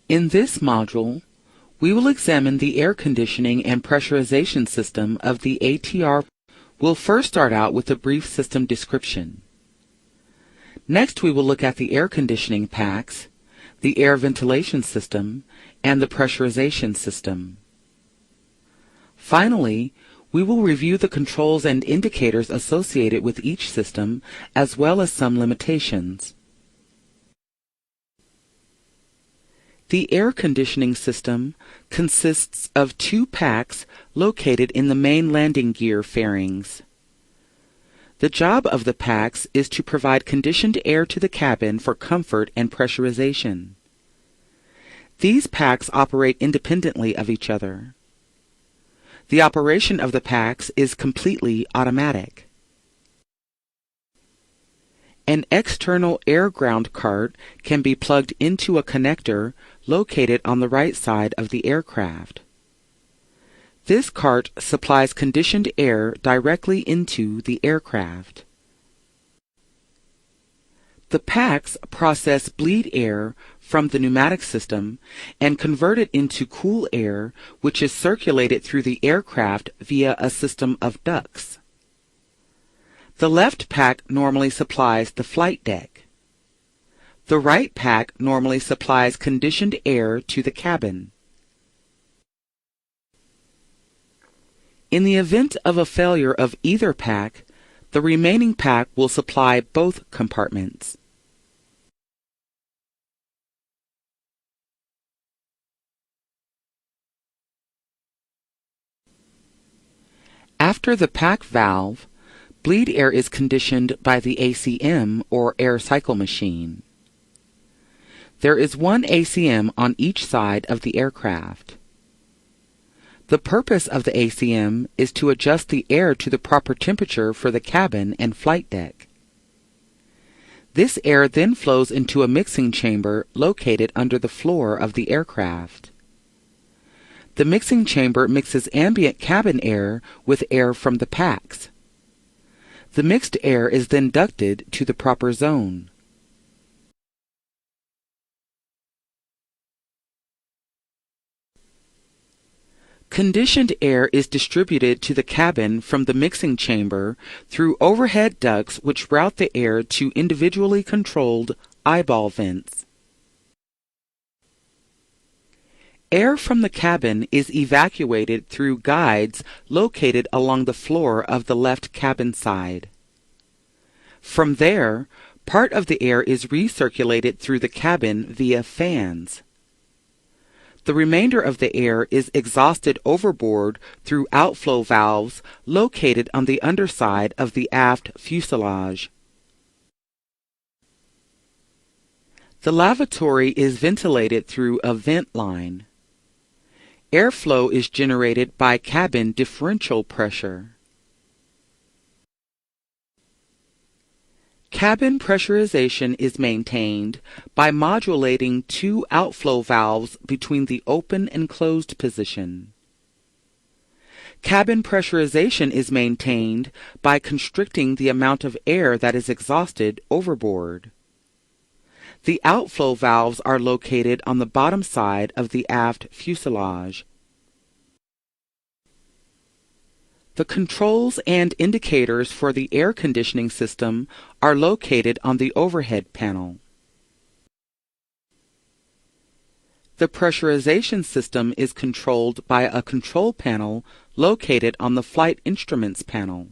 In this module, we will examine the air conditioning and pressurization system of the ATR. We'll first start out with a brief system description. Next, we will look at the air conditioning packs, the air ventilation system, and the pressurization system. Finally, we will review the controls and indicators associated with each system, as well as some limitations. The air conditioning system consists of two packs located in the main landing gear fairings. The job of the packs is to provide conditioned air to the cabin for comfort and pressurization. These packs operate independently of each other. The operation of the packs is completely automatic. An external air ground cart can be plugged into a connector located on the right side of the aircraft. This cart supplies conditioned air directly into the aircraft. The packs process bleed air from the pneumatic system and convert it into cool air, which is circulated through the aircraft via a system of ducts. The left pack normally supplies the flight deck. The right pack normally supplies conditioned air to the cabin. In the event of a failure of either pack, the remaining pack will supply both compartments. After the pack valve, bleed air is conditioned by the ACM, or air cycle machine. There is one ACM on each side of the aircraft. The purpose of the ACM is to adjust the air to the proper temperature for the cabin and flight deck. This air then flows into a mixing chamber located under the floor of the aircraft. The mixing chamber mixes ambient cabin air with air from the packs. The mixed air is then ducted to the proper zone. Conditioned air is distributed to the cabin from the mixing chamber through overhead ducts which route the air to individually controlled eyeball vents. Air from the cabin is evacuated through guides located along the floor of the left cabin side. From there, part of the air is recirculated through the cabin via fans. The remainder of the air is exhausted overboard through outflow valves located on the underside of the aft fuselage. The lavatory is ventilated through a vent line. Airflow is generated by cabin differential pressure. Cabin pressurization is maintained by modulating two outflow valves between the open and closed position. Cabin pressurization is maintained by constricting the amount of air that is exhausted overboard. The outflow valves are located on the bottom side of the aft fuselage. The controls and indicators for the air conditioning system are located on the overhead panel. The pressurization system is controlled by a control panel located on the flight instruments panel.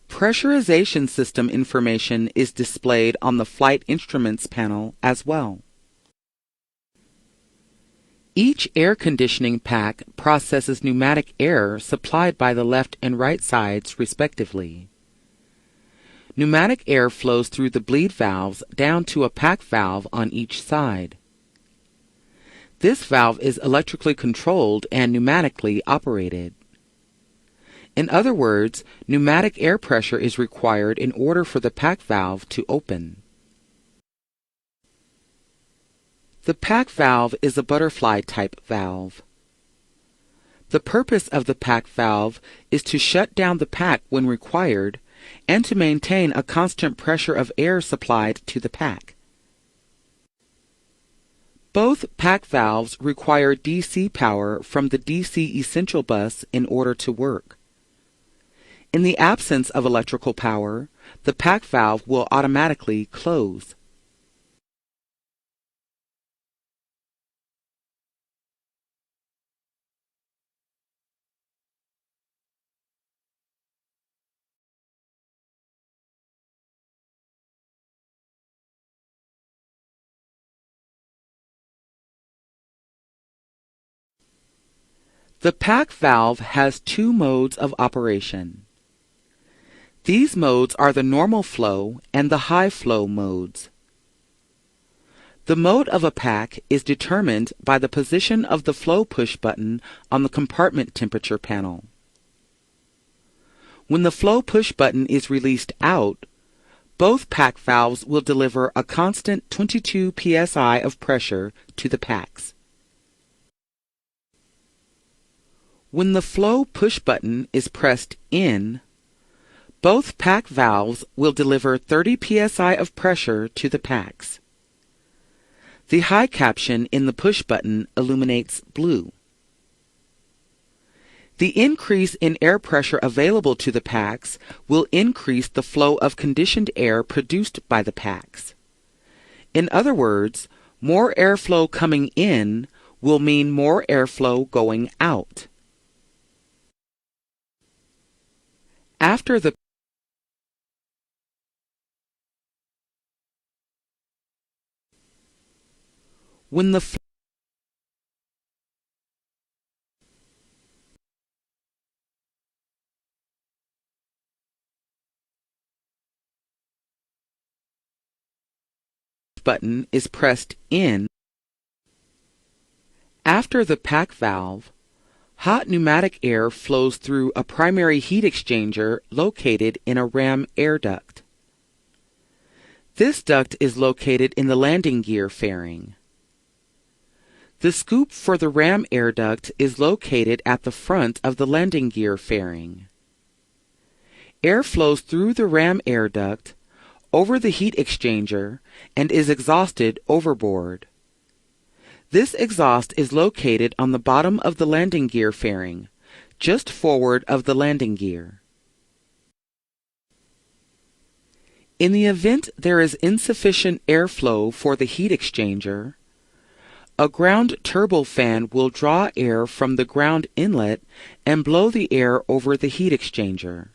Pressurization system information is displayed on the flight instruments panel as well. Each air conditioning pack processes pneumatic air supplied by the left and right sides respectively. Pneumatic air flows through the bleed valves down to a pack valve on each side. This valve is electrically controlled and pneumatically operated. In other words, pneumatic air pressure is required in order for the pack valve to open. The pack valve is a butterfly type valve. The purpose of the pack valve is to shut down the pack when required and to maintain a constant pressure of air supplied to the pack. Both pack valves require DC power from the DC essential bus in order to work. In the absence of electrical power, the pack valve will automatically close. The pack valve has two modes of operation. These modes are the normal flow and the high flow modes. The mode of a pack is determined by the position of the flow push button on the compartment temperature panel. When the flow push button is released out, both pack valves will deliver a constant 22 psi of pressure to the packs. When the flow push button is pressed in, both pack valves will deliver 30 psi of pressure to the packs. The high caption in the push button illuminates blue. The increase in air pressure available to the packs will increase the flow of conditioned air produced by the packs. In other words, more airflow coming in will mean more airflow going out. After the when the button is pressed in, after the pack valve, hot pneumatic air flows through a primary heat exchanger located in a ram air duct. This duct is located in the landing gear fairing. The scoop for the ram air duct is located at the front of the landing gear fairing. Air flows through the ram air duct, over the heat exchanger, and is exhausted overboard. This exhaust is located on the bottom of the landing gear fairing, just forward of the landing gear. In the event there is insufficient airflow for the heat exchanger, a ground turbofan will draw air from the ground inlet and blow the air over the heat exchanger.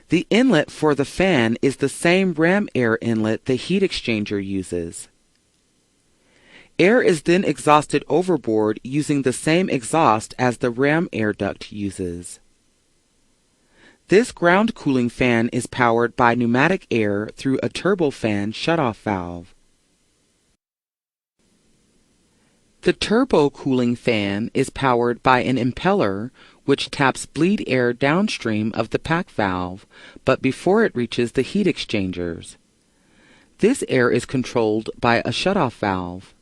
The inlet for the fan is the same ram air inlet the heat exchanger uses. Air is then exhausted overboard using the same exhaust as the ram air duct uses. This ground cooling fan is powered by pneumatic air through a turbofan shutoff valve. The turbo cooling fan is powered by an impeller which taps bleed air downstream of the pack valve, but before it reaches the heat exchangers. This air is controlled by a shutoff valve.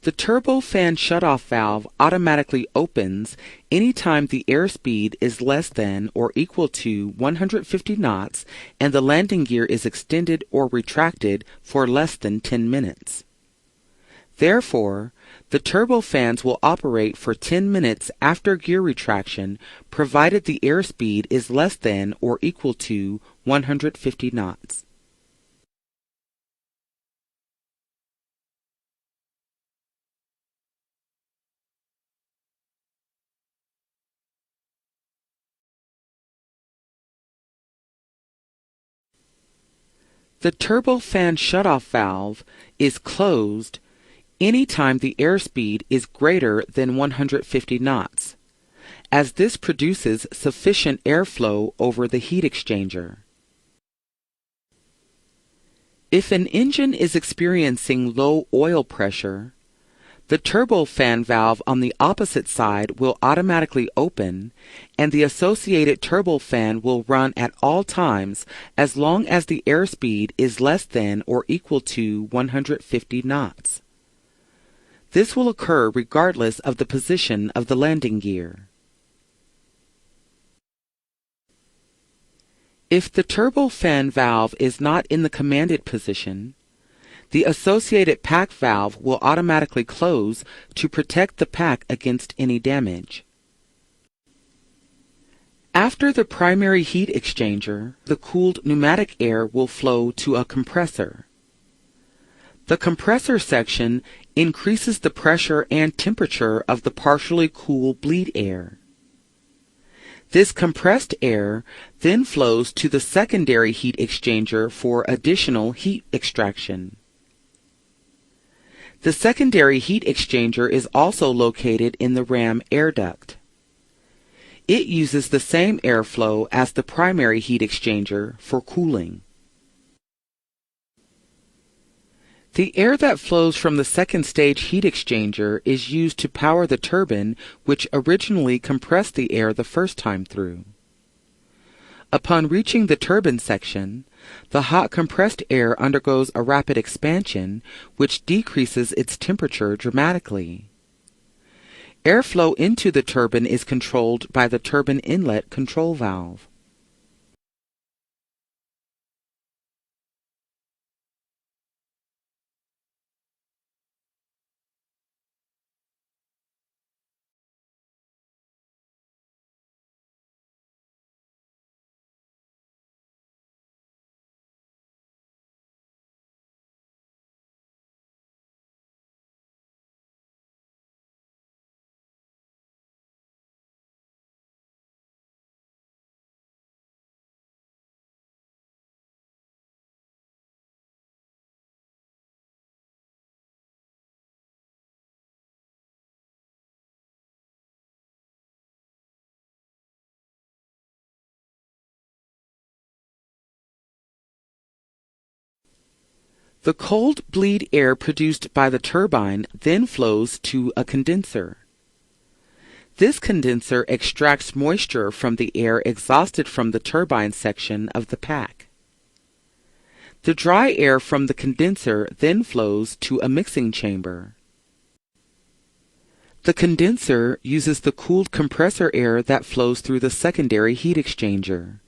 The turbofan shutoff valve automatically opens anytime the airspeed is less than or equal to 150 knots and the landing gear is extended or retracted for less than 10 minutes. Therefore, the turbofans will operate for 10 minutes after gear retraction provided the airspeed is less than or equal to 150 knots. The turbofan shutoff valve is closed anytime the airspeed is greater than 150 knots, as this produces sufficient airflow over the heat exchanger. If an engine is experiencing low oil pressure, the turbofan valve on the opposite side will automatically open, and the associated turbofan will run at all times as long as the airspeed is less than or equal to 150 knots. This will occur regardless of the position of the landing gear. If the turbofan valve is not in the commanded position, The associated pack valve will automatically close to protect the pack against any damage. After the primary heat exchanger, the cooled pneumatic air will flow to a compressor. The compressor section increases the pressure and temperature of the partially cool bleed air. This compressed air then flows to the secondary heat exchanger for additional heat extraction. The secondary heat exchanger is also located in the ram air duct. It uses the same airflow as the primary heat exchanger for cooling. The air that flows from the second stage heat exchanger is used to power the turbine which originally compressed the air the first time through. Upon reaching the turbine section, the hot compressed air undergoes a rapid expansion which decreases its temperature dramatically. Airflow into the turbine is controlled by the turbine inlet control valve. The cold bleed air produced by the turbine then flows to a condenser. This condenser extracts moisture from the air exhausted from the turbine section of the pack. The dry air from the condenser then flows to a mixing chamber. The condenser uses the cooled compressor air that flows through the secondary heat exchanger.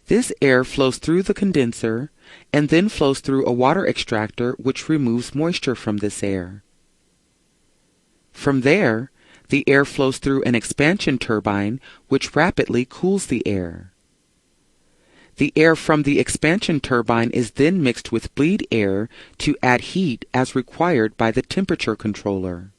This air flows through the condenser and then flows through a water extractor which removes moisture from this air. From there, the air flows through an expansion turbine which rapidly cools the air. The air from the expansion turbine is then mixed with bleed air to add heat as required by the temperature controller.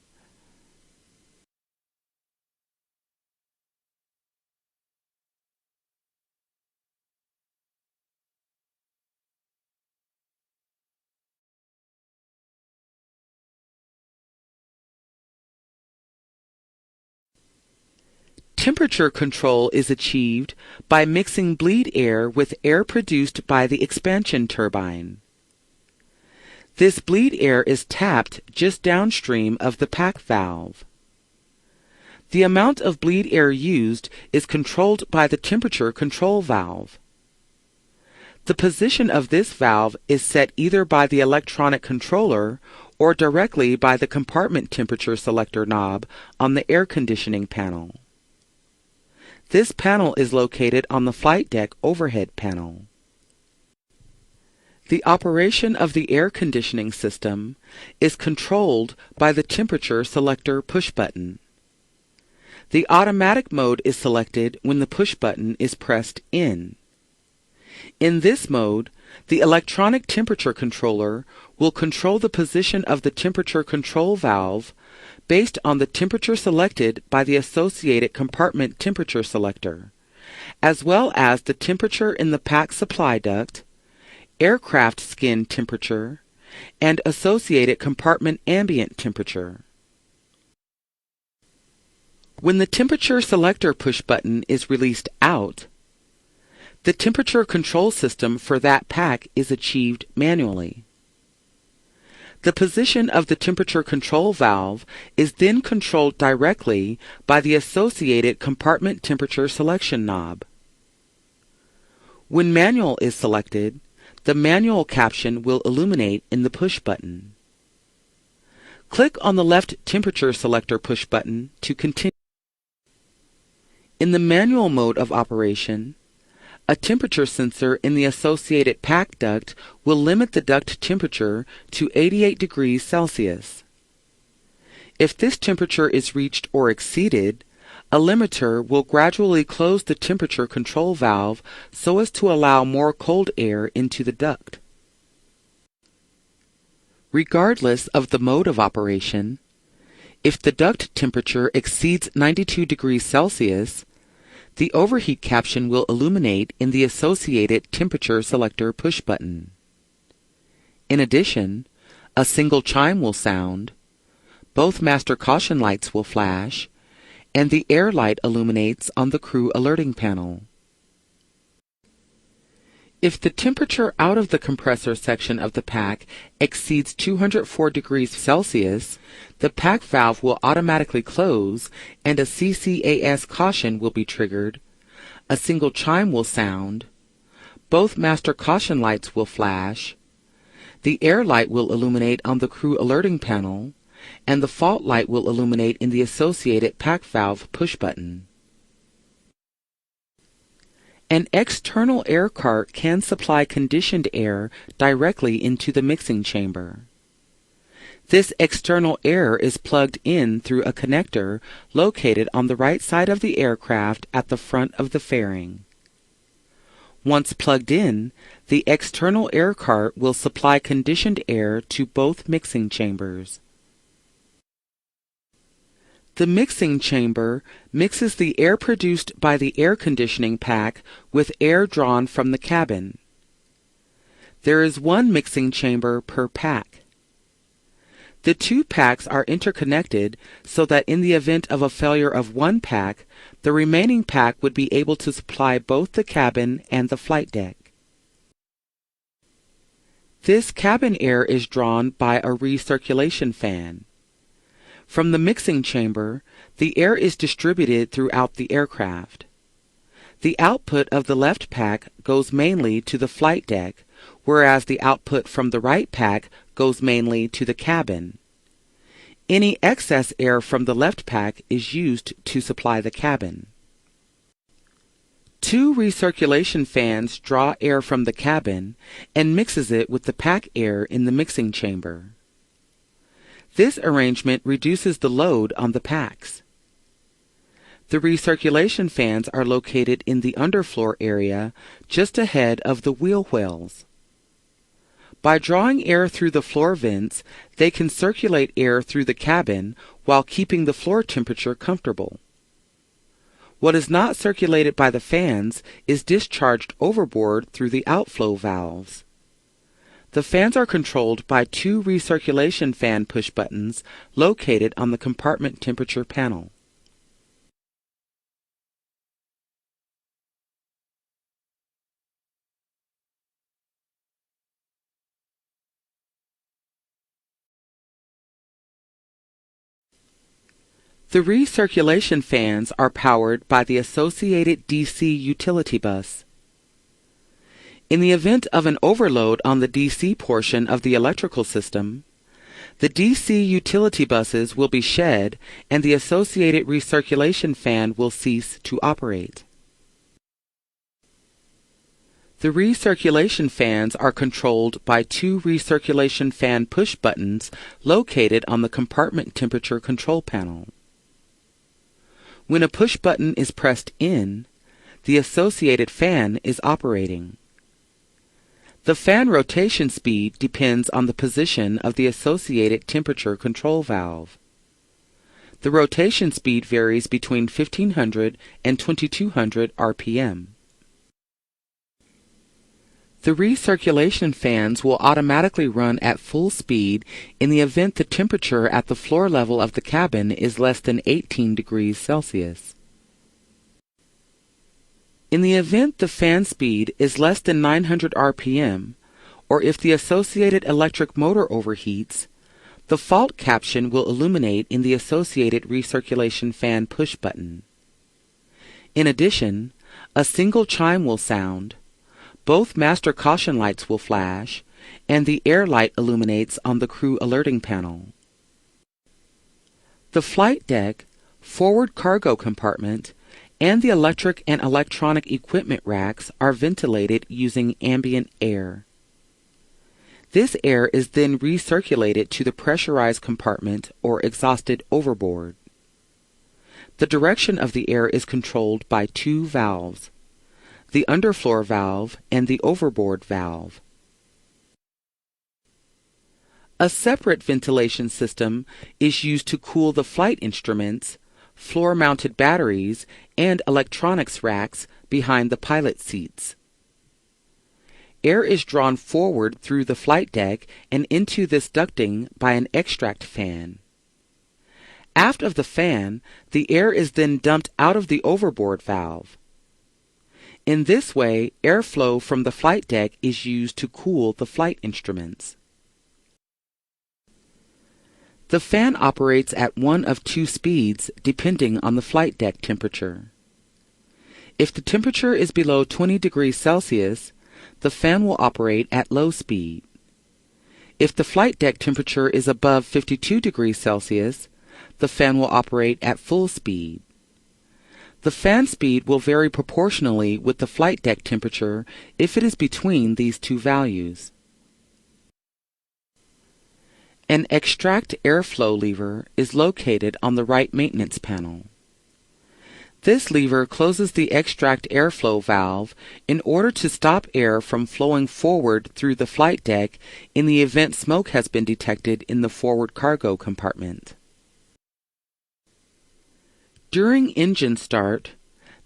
Temperature control is achieved by mixing bleed air with air produced by the expansion turbine. This bleed air is tapped just downstream of the pack valve. The amount of bleed air used is controlled by the temperature control valve. The position of this valve is set either by the electronic controller or directly by the compartment temperature selector knob on the air conditioning panel. This panel is located on the flight deck overhead panel. The operation of the air conditioning system is controlled by the temperature selector push button. The automatic mode is selected when the push button is pressed in. In this mode, the electronic temperature controller will control the position of the temperature control valve based on the temperature selected by the associated compartment temperature selector, as well as the temperature in the pack supply duct, aircraft skin temperature, and associated compartment ambient temperature. When the temperature selector push button is released out, the temperature control system for that pack is achieved manually. The position of the temperature control valve is then controlled directly by the associated compartment temperature selection knob. When manual is selected, the manual caption will illuminate in the push button. Click on the left temperature selector push button to continue. In the manual mode of operation, A temperature sensor in the associated pack duct will limit the duct temperature to 88 degrees Celsius. If this temperature is reached or exceeded, a limiter will gradually close the temperature control valve so as to allow more cold air into the duct. Regardless of the mode of operation, if the duct temperature exceeds 92 degrees Celsius, the overheat caption will illuminate in the associated temperature selector push button. In addition, a single chime will sound, both master caution lights will flash, and the air light illuminates on the crew alerting panel. If the temperature out of the compressor section of the pack exceeds 204 degrees Celsius, the pack valve will automatically close and a CCAS caution will be triggered, a single chime will sound, both master caution lights will flash, the air light will illuminate on the crew alerting panel, and the fault light will illuminate in the associated pack valve push button. An external air cart can supply conditioned air directly into the mixing chamber. This external air is plugged in through a connector located on the right side of the aircraft at the front of the fairing. Once plugged in, the external air cart will supply conditioned air to both mixing chambers. The mixing chamber mixes the air produced by the air conditioning pack with air drawn from the cabin. There is one mixing chamber per pack. The two packs are interconnected so that in the event of a failure of one pack, the remaining pack would be able to supply both the cabin and the flight deck. This cabin air is drawn by a recirculation fan. From the mixing chamber, the air is distributed throughout the aircraft. The output of the left pack goes mainly to the flight deck, whereas the output from the right pack goes mainly to the cabin. Any excess air from the left pack is used to supply the cabin. Two recirculation fans draw air from the cabin and mixes it with the pack air in the mixing chamber. This arrangement reduces the load on the packs. The recirculation fans are located in the underfloor area just ahead of the wheel wells. By drawing air through the floor vents, they can circulate air through the cabin while keeping the floor temperature comfortable. What is not circulated by the fans is discharged overboard through the outflow valves. The fans are controlled by two recirculation fan push buttons located on the compartment temperature panel. The recirculation fans are powered by the associated DC utility bus. In the event of an overload on the DC portion of the electrical system, the DC utility buses will be shed and the associated recirculation fan will cease to operate. The recirculation fans are controlled by two recirculation fan push buttons located on the compartment temperature control panel. When a push button is pressed in, the associated fan is operating. The fan rotation speed depends on the position of the associated temperature control valve. The rotation speed varies between 1500 and 2200 RPM. The recirculation fans will automatically run at full speed in the event the temperature at the floor level of the cabin is less than 18 degrees Celsius. In the event the fan speed is less than 900 RPM, or if the associated electric motor overheats, the fault caption will illuminate in the associated recirculation fan push button. In addition, a single chime will sound, both master caution lights will flash, and the air light illuminates on the crew alerting panel. The flight deck, forward cargo compartment, and the electric and electronic equipment racks are ventilated using ambient air. This air is then recirculated to the pressurized compartment or exhausted overboard. The direction of the air is controlled by two valves, the underfloor valve and the overboard valve. A separate ventilation system is used to cool the flight instruments, floor-mounted batteries, and electronics racks behind the pilot seats. Air is drawn forward through the flight deck and into this ducting by an extract fan. Aft of the fan, the air is then dumped out of the overboard valve. In this way, airflow from the flight deck is used to cool the flight instruments. The fan operates at one of two speeds depending on the flight deck temperature. If the temperature is below 20 degrees Celsius, the fan will operate at low speed. If the flight deck temperature is above 52 degrees Celsius, the fan will operate at full speed. The fan speed will vary proportionally with the flight deck temperature if it is between these two values. An extract airflow lever is located on the right maintenance panel. This lever closes the extract airflow valve in order to stop air from flowing forward through the flight deck in the event smoke has been detected in the forward cargo compartment. During engine start,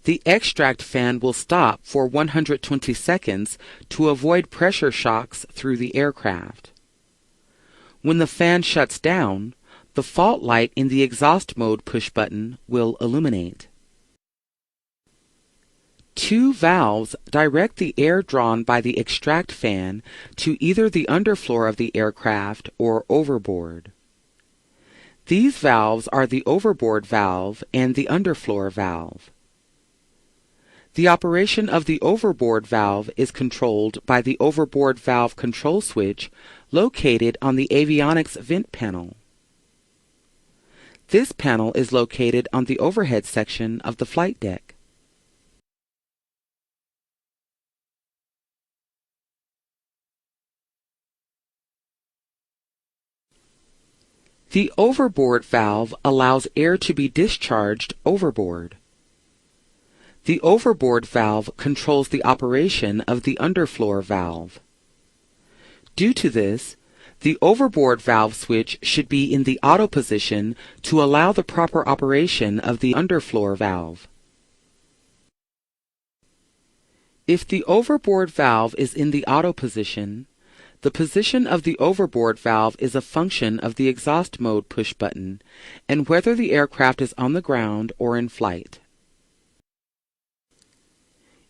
the extract fan will stop for 120 seconds to avoid pressure shocks through the aircraft. When the fan shuts down, the fault light in the exhaust mode push button will illuminate. Two valves direct the air drawn by the extract fan to either the underfloor of the aircraft or overboard. These valves are the overboard valve and the underfloor valve. The operation of the overboard valve is controlled by the overboard valve control switch located on the avionics vent panel. This panel is located on the overhead section of the flight deck. The overboard valve allows air to be discharged overboard. The overboard valve controls the operation of the underfloor valve. Due to this, the overboard valve switch should be in the auto position to allow the proper operation of the underfloor valve. If the overboard valve is in the auto position, the position of the overboard valve is a function of the exhaust mode push button and whether the aircraft is on the ground or in flight.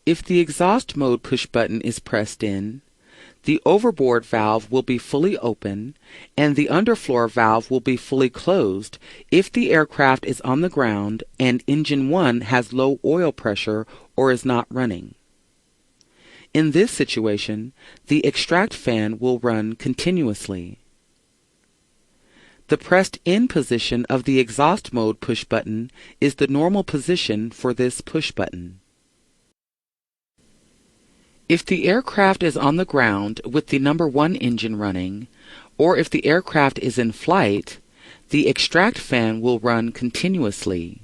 If the exhaust mode push button is pressed in, the overboard valve will be fully open and the underfloor valve will be fully closed if the aircraft is on the ground and engine 1 has low oil pressure or is not running. In this situation, the extract fan will run continuously. The pressed in position of the exhaust mode push button is the normal position for this push button. If the aircraft is on the ground with the number 1 engine running, or if the aircraft is in flight, the extract fan will run continuously.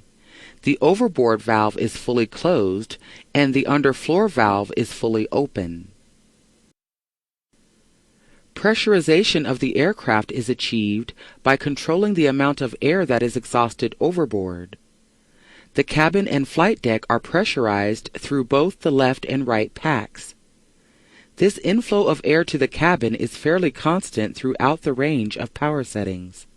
The overboard valve is fully closed and the underfloor valve is fully open. Pressurization of the aircraft is achieved by controlling the amount of air that is exhausted overboard. The cabin and flight deck are pressurized through both the left and right packs. This inflow of air to the cabin is fairly constant throughout the range of power settings.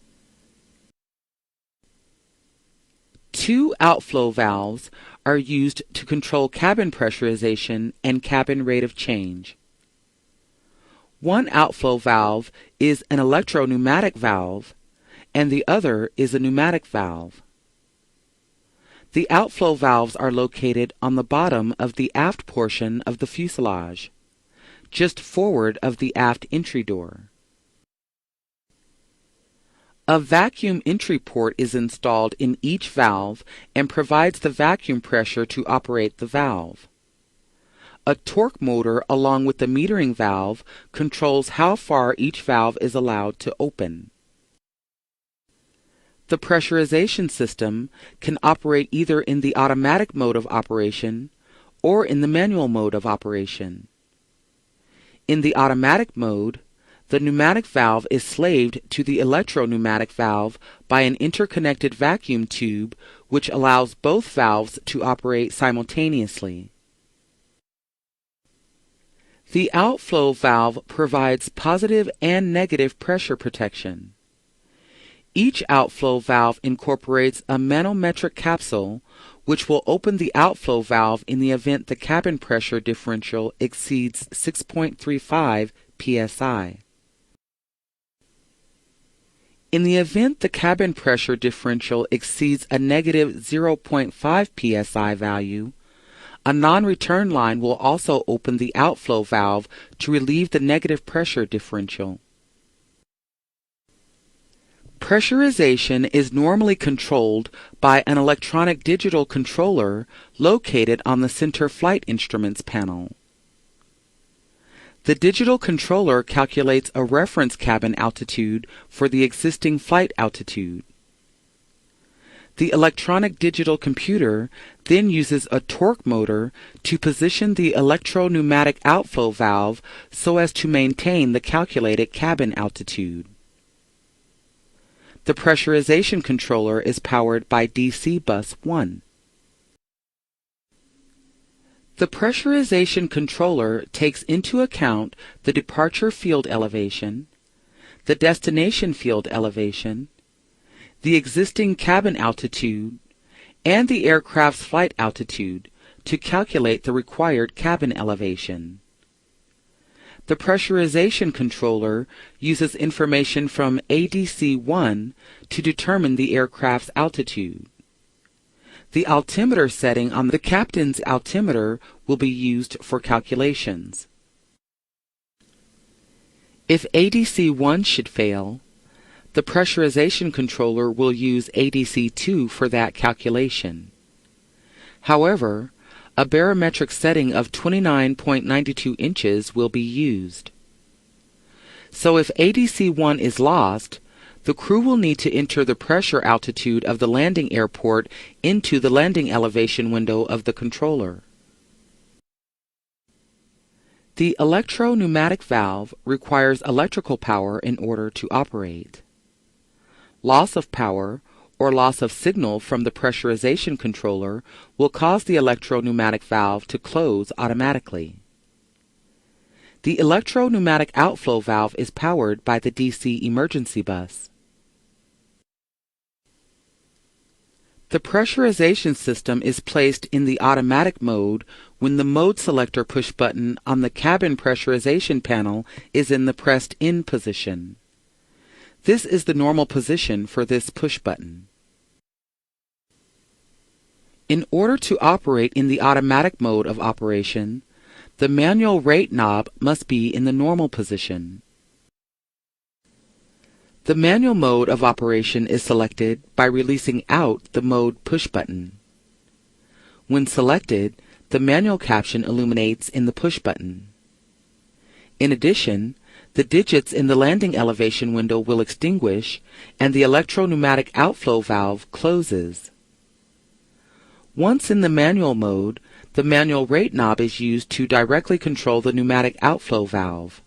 Two outflow valves are used to control cabin pressurization and cabin rate of change. One outflow valve is an electro-pneumatic valve, and the other is a pneumatic valve. The outflow valves are located on the bottom of the aft portion of the fuselage, just forward of the aft entry door. A vacuum entry port is installed in each valve and provides the vacuum pressure to operate the valve. A torque motor along with the metering valve controls how far each valve is allowed to open. The pressurization system can operate either in the automatic mode of operation or in the manual mode of operation. In the automatic mode, the pneumatic valve is slaved to the electro-pneumatic valve by an interconnected vacuum tube which allows both valves to operate simultaneously. The outflow valve provides positive and negative pressure protection. Each outflow valve incorporates a manometric capsule which will open the outflow valve in the event the cabin pressure differential exceeds 6.35 psi. In the event the cabin pressure differential exceeds a negative 0.5 psi value, a non-return line will also open the outflow valve to relieve the negative pressure differential. Pressurization is normally controlled by an electronic digital controller located on the center flight instruments panel. The digital controller calculates a reference cabin altitude for the existing flight altitude. The electronic digital computer then uses a torque motor to position the electro-pneumatic outflow valve so as to maintain the calculated cabin altitude. The pressurization controller is powered by DC bus 1. The pressurization controller takes into account the departure field elevation, the destination field elevation, the existing cabin altitude, and the aircraft's flight altitude to calculate the required cabin elevation. The pressurization controller uses information from ADC-1 to determine the aircraft's altitude. The altimeter setting on the captain's altimeter will be used for calculations. If ADC-1 should fail, the pressurization controller will use ADC-2 for that calculation. However, a barometric setting of 29.92 inches will be used. So if ADC-1 is lost, the crew will need to enter the pressure altitude of the landing airport into the landing elevation window of the controller. The electro-pneumatic valve requires electrical power in order to operate. Loss of power or loss of signal from the pressurization controller will cause the electro-pneumatic valve to close automatically. The electro-pneumatic outflow valve is powered by the DC emergency bus. The pressurization system is placed in the automatic mode when the mode selector push button on the cabin pressurization panel is in the pressed in position. This is the normal position for this push button. In order to operate in the automatic mode of operation, the manual rate knob must be in the normal position. The manual mode of operation is selected by releasing out the mode push button. When selected, the manual caption illuminates in the push button. In addition, the digits in the landing elevation window will extinguish and the electro-pneumatic outflow valve closes. Once in the manual mode, the manual rate knob is used to directly control the pneumatic outflow valve.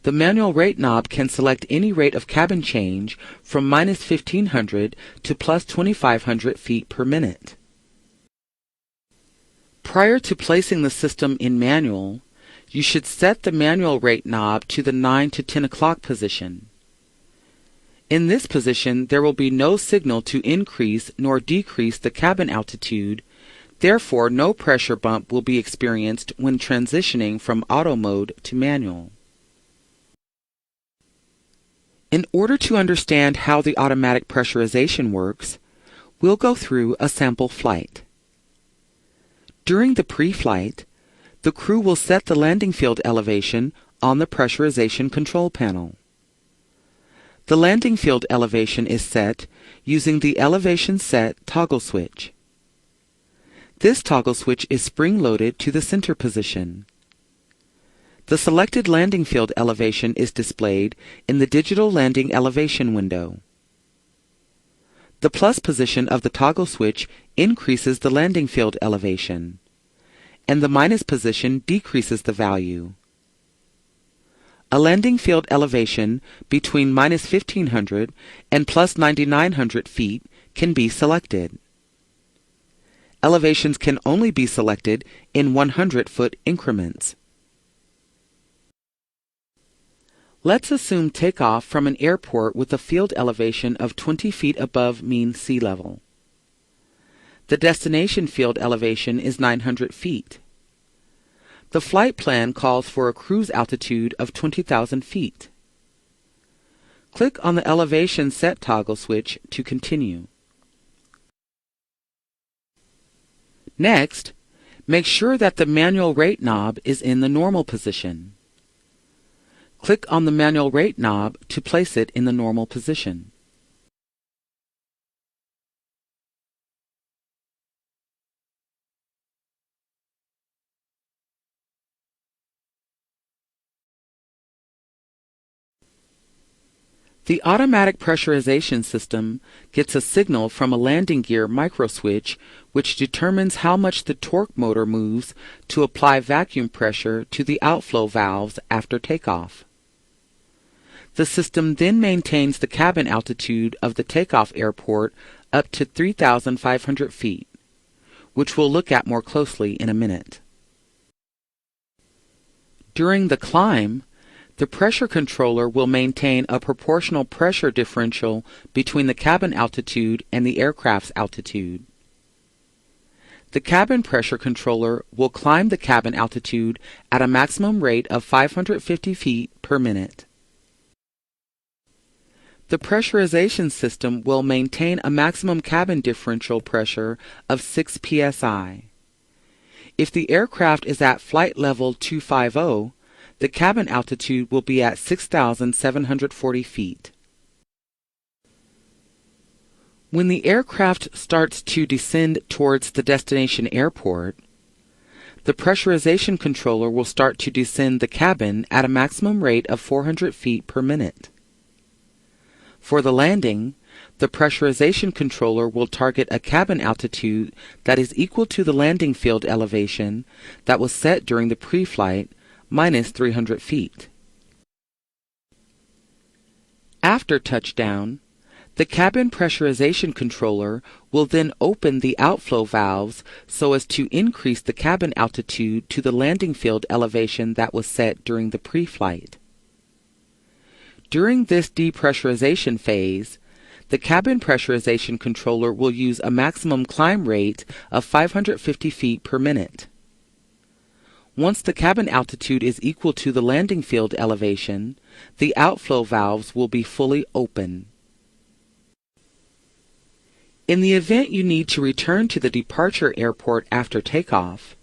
The manual rate knob can select any rate of cabin change from -1500 to +2500 feet per minute. Prior to placing the system in manual, you should set the manual rate knob to the 9 to 10 o'clock position. In this position, there will be no signal to increase nor decrease the cabin altitude, therefore no pressure bump will be experienced when transitioning from auto mode to manual. In order to understand how the automatic pressurization works, we'll go through a sample flight. During the pre-flight, the crew will set the landing field elevation on the pressurization control panel. The landing field elevation is set using the Elevation Set toggle switch. This toggle switch is spring-loaded to the center position. The selected landing field elevation is displayed in the digital landing elevation window. The plus position of the toggle switch increases the landing field elevation, and the minus position decreases the value. A landing field elevation between minus 1,500 and plus 9,900 feet can be selected. Elevations can only be selected in 100-foot increments. Let's assume takeoff from an airport with a field elevation of 20 feet above mean sea level. The destination field elevation is 900 feet. The flight plan calls for a cruise altitude of 20,000 feet. Click on the Elevation Set toggle switch to continue. Next, make sure that the manual rate knob is in the normal position. Click on the manual rate knob to place it in the normal position. The automatic pressurization system gets a signal from a landing gear microswitch which determines how much the torque motor moves to apply vacuum pressure to the outflow valves after takeoff. The system then maintains the cabin altitude of the takeoff airport up to 3,500 feet, which we'll look at more closely in a minute. During the climb, the pressure controller will maintain a proportional pressure differential between the cabin altitude and the aircraft's altitude. The cabin pressure controller will climb the cabin altitude at a maximum rate of 550 feet per minute. The pressurization system will maintain a maximum cabin differential pressure of 6 psi. If the aircraft is at flight level 250, the cabin altitude will be at 6,740 feet. When the aircraft starts to descend towards the destination airport, the pressurization controller will start to descend the cabin at a maximum rate of 400 feet per minute. For the landing, the pressurization controller will target a cabin altitude that is equal to the landing field elevation that was set during the pre-flight, minus 300 feet. After touchdown, the cabin pressurization controller will then open the outflow valves so as to increase the cabin altitude to the landing field elevation that was set during the pre-flight. During this depressurization phase, the cabin pressurization controller will use a maximum climb rate of 550 feet per minute. Once the cabin altitude is equal to the landing field elevation, the outflow valves will be fully open. In the event you need to return to the departure airport after takeoff,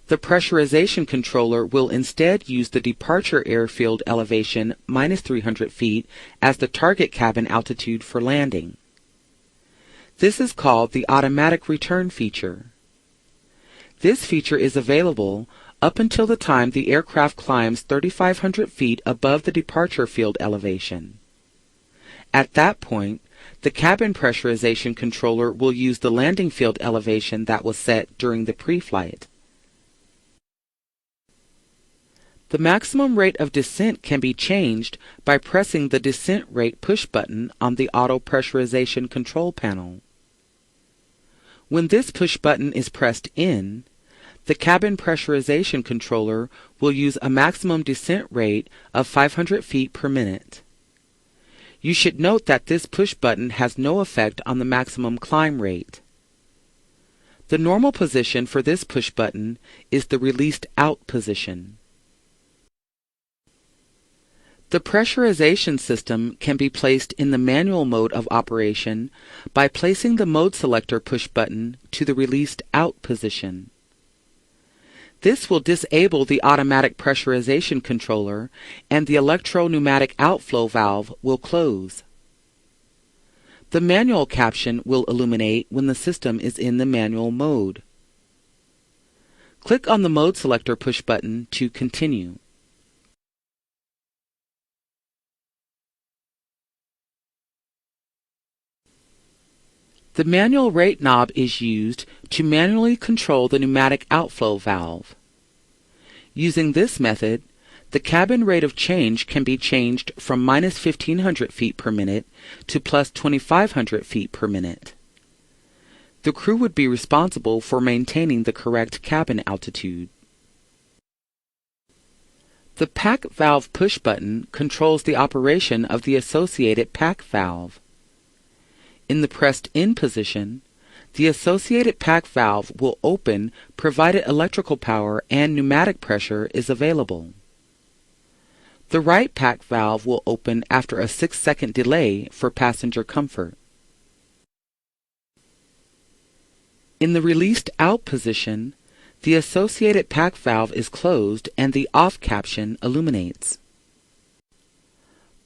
the pressurization controller will instead use the departure airfield elevation minus 300 feet as the target cabin altitude for landing. This is called the automatic return feature. This feature is available up until the time the aircraft climbs 3,500 feet above the departure field elevation. At that point, the cabin pressurization controller will use the landing field elevation that was set during the pre-flight. The maximum rate of descent can be changed by pressing the descent rate push button on the auto pressurization control panel. When this push button is pressed in, the cabin pressurization controller will use a maximum descent rate of 500 feet per minute. You should note that this push button has no effect on the maximum climb rate. The normal position for this push button is the released out position. The pressurization system can be placed in the manual mode of operation by placing the mode selector push button to the released out position. This will disable the automatic pressurization controller and the electro-pneumatic outflow valve will close. The manual caption will illuminate when the system is in the manual mode. Click on the Mode Selector push button to continue. The manual rate knob is used to manually control the pneumatic outflow valve. Using this method, the cabin rate of change can be changed from minus 1,500 feet per minute to plus 2,500 feet per minute. The crew would be responsible for maintaining the correct cabin altitude. The pack valve push button controls the operation of the associated pack valve. In the pressed in position, the associated pack valve will open provided electrical power and pneumatic pressure is available. The right pack valve will open after a 6-second delay for passenger comfort. In the released out position, the associated pack valve is closed and the off caption illuminates.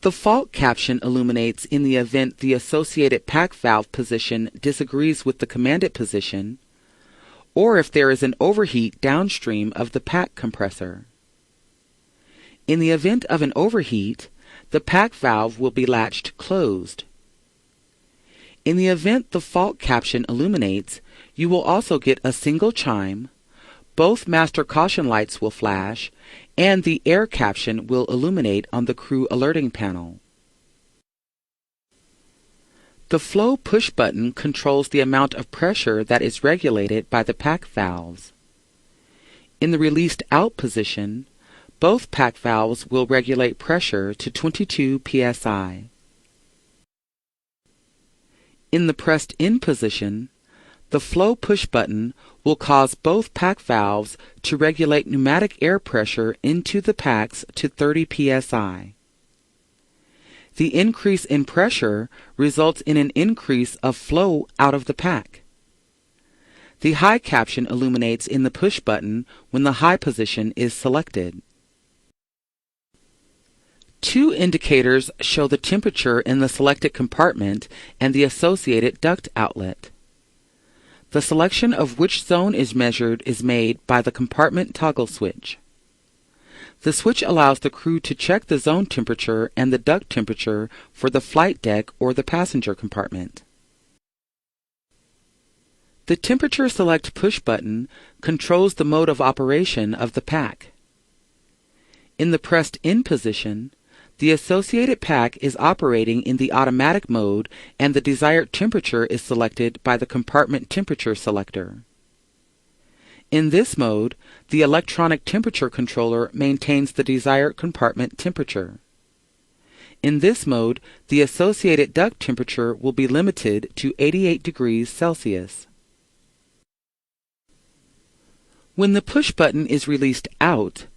The fault caption illuminates in the event the associated pack valve position disagrees with the commanded position, or if there is an overheat downstream of the pack compressor. In the event of an overheat, the pack valve will be latched closed. In the event the fault caption illuminates, you will also get a single chime, both master caution lights will flash, and the air caption will illuminate on the crew alerting panel. The flow push button controls the amount of pressure that is regulated by the pack valves. In the released out position, both pack valves will regulate pressure to 22 psi. In the pressed in position, the flow push button will cause both pack valves to regulate pneumatic air pressure into the packs to 30 psi. The increase in pressure results in an increase of flow out of the pack. The high caption illuminates in the push button when the high position is selected. Two indicators show the temperature in the selected compartment and the associated duct outlet. The selection of which zone is measured is made by the compartment toggle switch. The switch allows the crew to check the zone temperature and the duct temperature for the flight deck or the passenger compartment. The Temperature Select push button controls the mode of operation of the pack. In the pressed in position, the associated pack is operating in the automatic mode and the desired temperature is selected by the compartment temperature selector. In this mode, the electronic temperature controller maintains the desired compartment temperature. In this mode, the associated duct temperature will be limited to 88 degrees Celsius. When the push button is released out,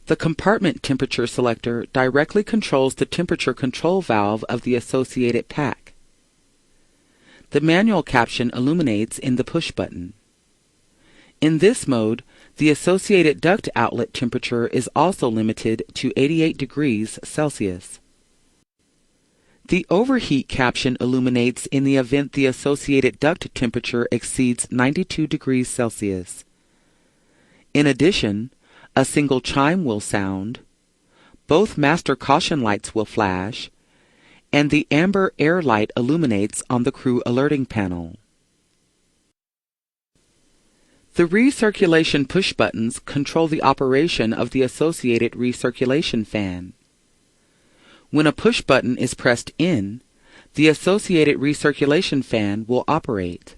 the compartment temperature selector directly controls the temperature control valve of the associated pack. The manual caption illuminates in the push button. In this mode, the associated duct outlet temperature is also limited to 88 degrees Celsius. The overheat caption illuminates in the event the associated duct temperature exceeds 92 degrees Celsius. In addition, a single chime will sound, both master caution lights will flash, and the amber air light illuminates on the crew alerting panel. The recirculation push buttons control the operation of the associated recirculation fan. When a push button is pressed in, the associated recirculation fan will operate.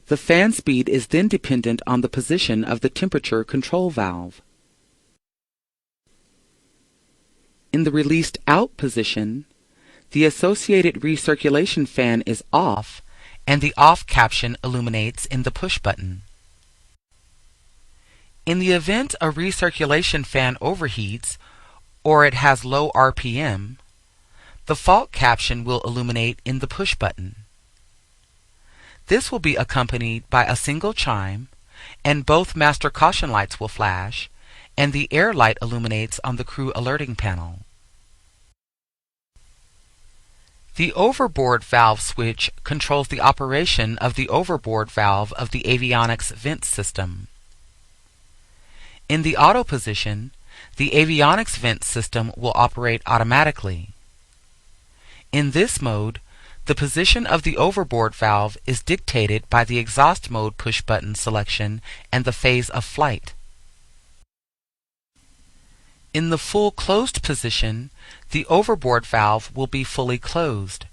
The fan speed is then dependent on the position of the temperature control valve. In the released out position, the associated recirculation fan is off and the off caption illuminates in the push button. In the event a recirculation fan overheats or it has low RPM, the fault caption will illuminate in the push button. This will be accompanied by a single chime and both master caution lights will flash, and the air light illuminates on the crew alerting panel. The overboard valve switch controls the operation of the overboard valve of the avionics vent system. In the auto position, the avionics vent system will operate automatically. In this mode, the position of the overboard valve is dictated by the exhaust mode push button selection and the phase of flight. In the full closed position, the overboard valve will be fully closed.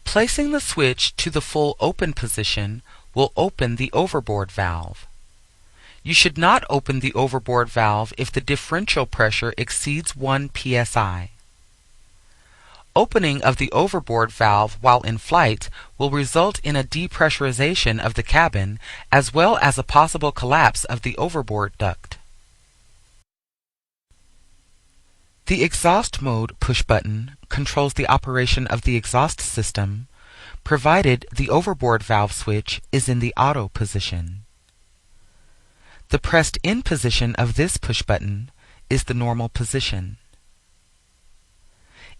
Placing the switch to the full open position will open the overboard valve. You should not open the overboard valve if the differential pressure exceeds 1 psi. Opening of the overboard valve while in flight will result in a depressurization of the cabin as well as a possible collapse of the overboard duct. The exhaust mode push button controls the operation of the exhaust system, provided the overboard valve switch is in the auto position. The pressed in position of this push button is the normal position.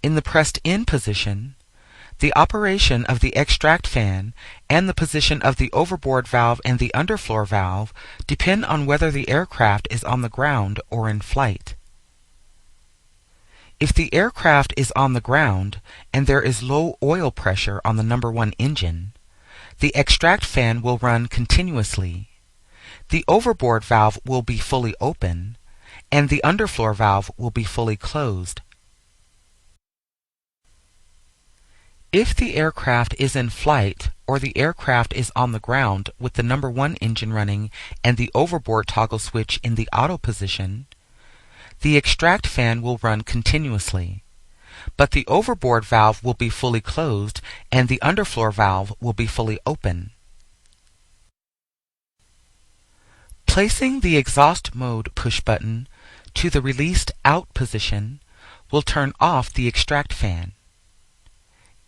In the pressed in position, the operation of the extract fan and the position of the overboard valve and the underfloor valve depend on whether the aircraft is on the ground or in flight. If the aircraft is on the ground and there is low oil pressure on the number 1 engine, the extract fan will run continuously. The overboard valve will be fully open, and the underfloor valve will be fully closed. If the aircraft is in flight or the aircraft is on the ground with the number 1 engine running and the overboard toggle switch in the auto position, the extract fan will run continuously, but the overboard valve will be fully closed and the underfloor valve will be fully open. Placing the exhaust mode push button to the released out position will turn off the extract fan.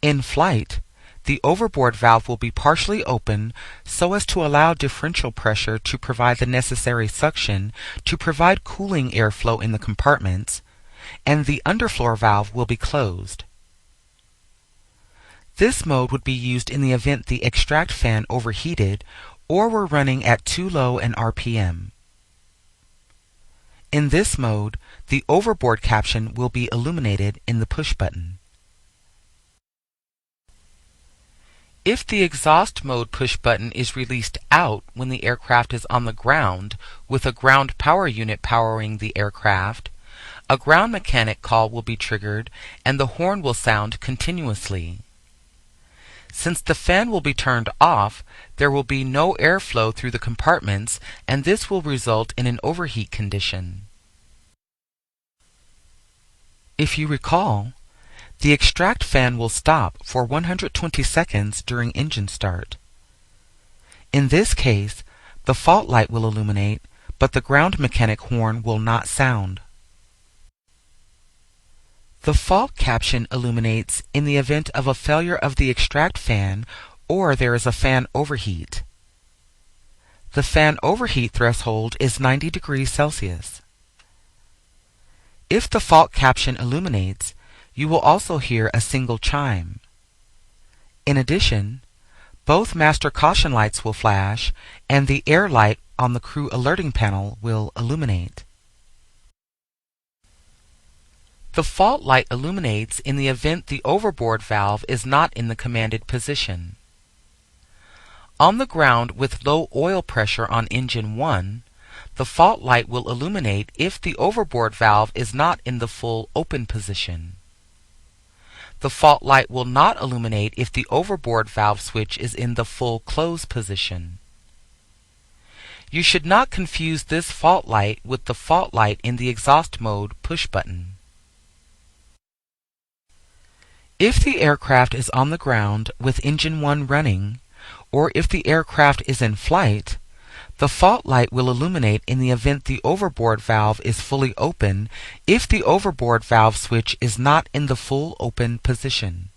In flight, the overboard valve will be partially open so as to allow differential pressure to provide the necessary suction to provide cooling airflow in the compartments, and the underfloor valve will be closed. This mode would be used in the event the extract fan overheated or were running at too low an RPM. In this mode, the overboard caption will be illuminated in the push button. If the exhaust mode push button is released out when the aircraft is on the ground with a ground power unit powering the aircraft, a ground mechanic call will be triggered and the horn will sound continuously. Since the fan will be turned off, there will be no airflow through the compartments, and this will result in an overheat condition. If you recall, the extract fan will stop for 120 seconds during engine start. In this case, the fault light will illuminate, but the ground mechanic horn will not sound. The fault caption illuminates in the event of a failure of the extract fan or there is a fan overheat. The fan overheat threshold is 90 degrees Celsius. If the fault caption illuminates, you will also hear a single chime. In addition, both master caution lights will flash and the air light on the crew alerting panel will illuminate. The fault light illuminates in the event the overboard valve is not in the commanded position. On the ground with low oil pressure on engine 1, the fault light will illuminate if the overboard valve is not in the full open position. The fault light will not illuminate if the overboard valve switch is in the full close position. You should not confuse this fault light with the fault light in the exhaust mode push button. If the aircraft is on the ground with engine 1 running, or if the aircraft is in flight, the fault light will illuminate in the event the overboard valve is fully open if the overboard valve switch is not in the full open position.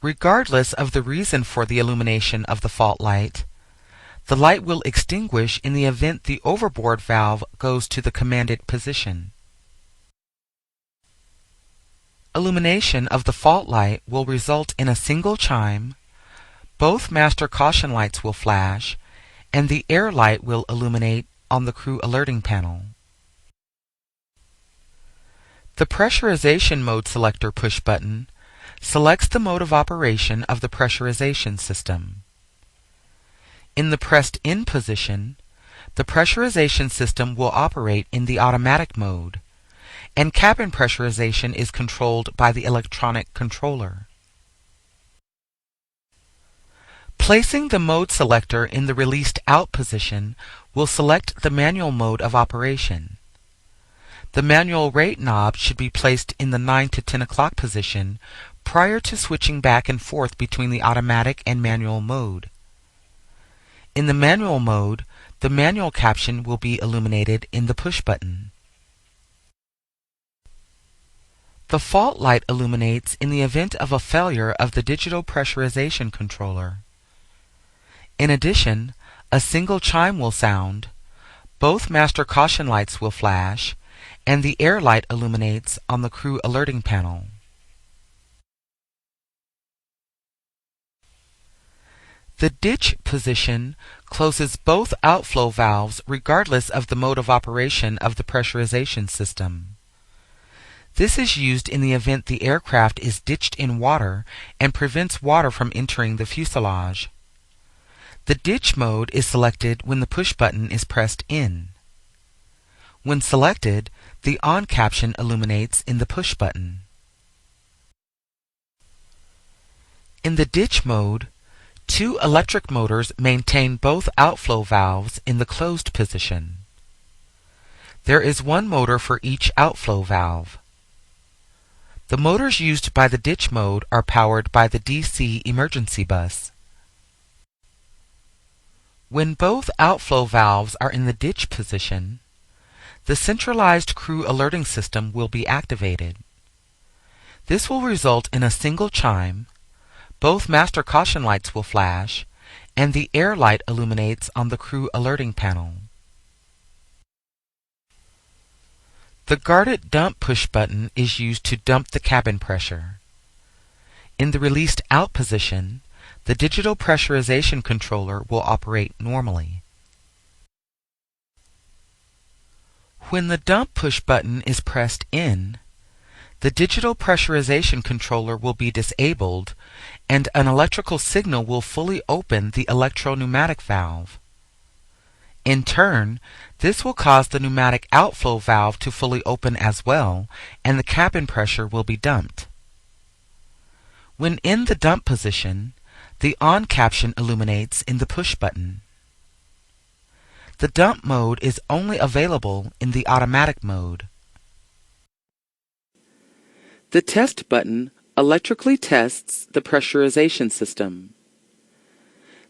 Regardless of the reason for the illumination of the fault light, the light will extinguish in the event the overboard valve goes to the commanded position. Illumination of the fault light will result in a single chime, both master caution lights will flash, and the air light will illuminate on the crew alerting panel. The pressurization mode selector push button selects the mode of operation of the pressurization system. In the pressed in position, the pressurization system will operate in the automatic mode, and cabin pressurization is controlled by the electronic controller. Placing the mode selector in the released out position will select the manual mode of operation. The manual rate knob should be placed in the 9 to 10 o'clock position prior to switching back and forth between the automatic and manual mode. In the manual mode, the manual caption will be illuminated in the push button. The fault light illuminates in the event of a failure of the digital pressurization controller. In addition, a single chime will sound, both master caution lights will flash, and the air light illuminates on the crew alerting panel. The ditch position closes both outflow valves regardless of the mode of operation of the pressurization system. This is used in the event the aircraft is ditched in water and prevents water from entering the fuselage. The ditch mode is selected when the push button is pressed in. When selected, the on caption illuminates in the push button. In the ditch mode, two electric motors maintain both outflow valves in the closed position. There is one motor for each outflow valve. The motors used by the ditch mode are powered by the DC emergency bus. When both outflow valves are in the ditch position, the centralized crew alerting system will be activated. This will result in a single chime, both master caution lights will flash, and the air light illuminates on the crew alerting panel. The guarded dump push button is used to dump the cabin pressure. In the released out position, the digital pressurization controller will operate normally. When the dump push button is pressed in, the digital pressurization controller will be disabled and an electrical signal will fully open the electro-pneumatic valve. In turn, this will cause the pneumatic outflow valve to fully open as well, and the cabin pressure will be dumped. When in the dump position, the on caption illuminates in the push button. The dump mode is only available in the automatic mode. The test button electrically tests the pressurization system.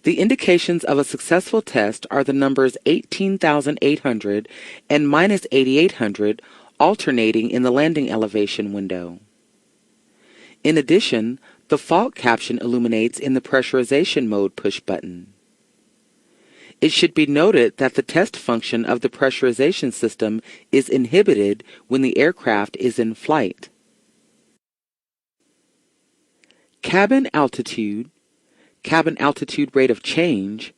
The indications of a successful test are the numbers 18,800 and minus 8,800 alternating in the landing elevation window. In addition, the fault caption illuminates in the pressurization mode push button. It should be noted that the test function of the pressurization system is inhibited when the aircraft is in flight. Cabin altitude rate of change,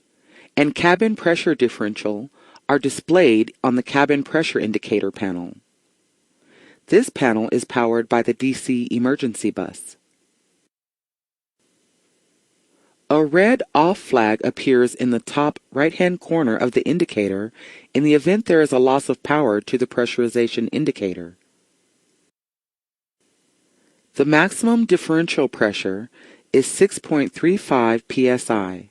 and cabin pressure differential are displayed on the cabin pressure indicator panel. This panel is powered by the DC emergency bus. A red off flag appears in the top right-hand corner of the indicator in the event there is a loss of power to the pressurization indicator. The maximum differential pressure is 6.35 psi.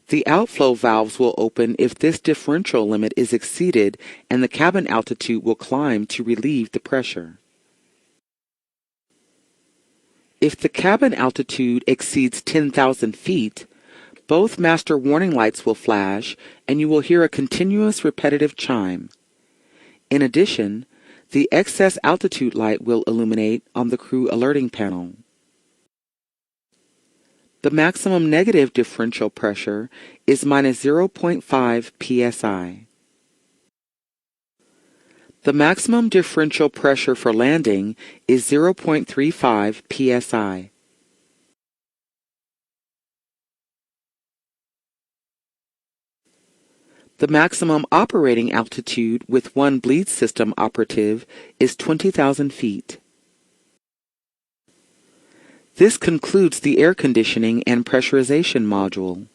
The outflow valves will open if this differential limit is exceeded and the cabin altitude will climb to relieve the pressure. If the cabin altitude exceeds 10,000 feet, both master warning lights will flash and you will hear a continuous repetitive chime. In addition, the excess altitude light will illuminate on the crew alerting panel. The maximum negative differential pressure is minus 0.5 psi. The maximum differential pressure for landing is 0.35 psi. The maximum operating altitude with one bleed system operative is 20,000 feet. This concludes the air conditioning and pressurization module.